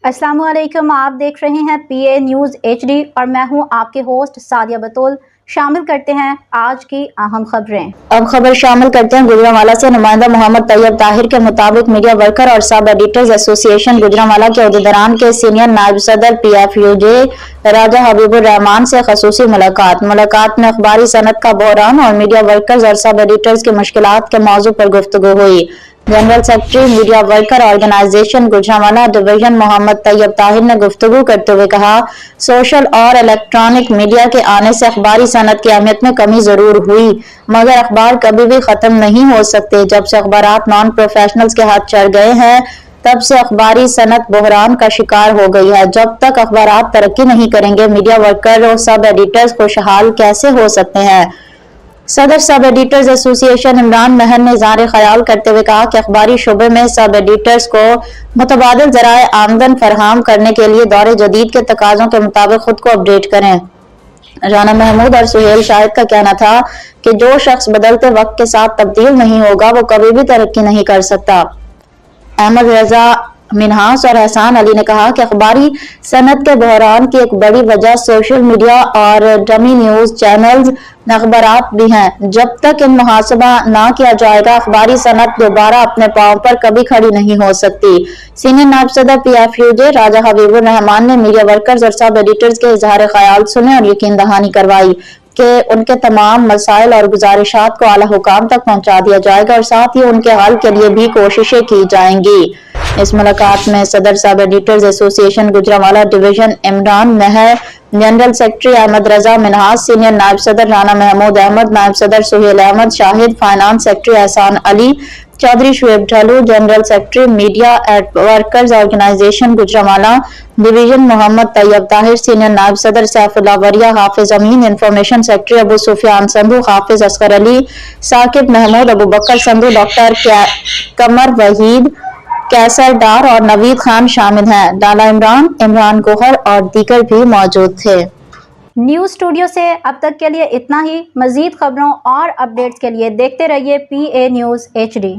अस्सलाम वालेकुम। आप देख रहे हैं PA न्यूज़ HD और मैं हूं आपके होस्ट सादिया बतूल। शामिल करते हैं आज की अहम खबरें। अब खबर शामिल करते हैं गुजरांवाला से। नुमाइंदा मोहम्मद तैयब ताहिर के मुताबिक मीडिया वर्कर और सब एडिटर्स एसोसिएशन गुजरांवाला के अहदेदारान के सीनियर नायब सदर PFUJ राजा हबीबुर रहमान से खसूसी मुलाकात में अखबारी सनत का बहरान और मीडिया वर्कर्स और सब एडिटर्स की मुश्किलात के मौजू पर गुफ्तगू हुई। General secretary media worker organisation Gujranwala division Mohammad Tayyab Tahir ने गुफ्तगू करते हुए कहा, सोशल और इलेक्ट्रॉनिक मीडिया के आने से अखबारी सनत की अहमियत में कमी जरूर हुई, मगर अखबार कभी भी खत्म नहीं हो सकते। जब से अखबारात नॉन प्रोफेशनल्स के हाथ चढ़ गए हैं, तब से अखबारी सनत बहरान का शिकार हो गई है। जब तक अखबारात तरक्की नहीं करेंगे, मीडिया वर्कर और सब एडिटर्स खुशहाल कैसे हो सकते हैं। सदर सब एडिटर्स एसोसिएशन इमरान महर ने इज़हार ख्याल करते हुए कहा कि अखबारी शुबे में सब एडिटर्स को मुतबादिल ज़राए आमदन फराहम करने के लिए दौर जदीद के तकाज़ों के मुताबिक खुद को अपडेट करें। राना महमूद और सुहेल शाहिद का कहना था कि जो शख्स बदलते वक्त के साथ तब्दील नहीं होगा, वो कभी भी तरक्की नहीं कर सकता। अहमद रजा मिनहास और एहसान अली ने कहा कि अखबारी सनत के बहरान की एक बड़ी वजह सोशल मीडिया और डमी न्यूज चैनल्स अखबारात भी हैं। जब तक इन मुहासबा ना किया जाएगा, अखबारी सनत दोबारा अपने पांव पर कभी खड़ी नहीं हो सकती। सीनियर नायब सदर PFUJ राजा हबीबुर रहमान ने मीडिया वर्कर्स और सब एडिटर्स के इजहार ख्याल सुने और यकीन दहानी करवाई कि उनके तमाम मसाइल और गुजारिशात को आला हुकाम तक पहुंचा दिया जाएगा और साथ ही उनके हल के लिए भी कोशिशें की जाएंगी। इस मुलाकात में सदर sub editors association Gujranwala division Imran Mehar, general secretary Ahmed Raza Minhas, senior नायब सदर राना महमूद अहमद, नायब सदर Suhail Ahmed Shahid, finance secretary Ehsan Ali, Chaudhry Shoaib Dhalu, general secretary media workers organization Gujranwala division Mohammad Tayyab Tahir, senior नायब सदर Saifullah Warya, Hafiz Amin, information secretary Abu Sufyan Sandhu, Hafiz Asghar Ali, Saqib Mahmood, Abu Bakar Sandhu, doctor Qamar Waheed, Kaiser Dar और नवीद खान शामिल हैं। डाला इमरान गोहर और दीगर भी मौजूद थे। न्यूज़ स्टूडियो से अब तक के लिए इतना ही। मजीद खबरों और अपडेट्स के लिए देखते रहिए PA न्यूज़ HD।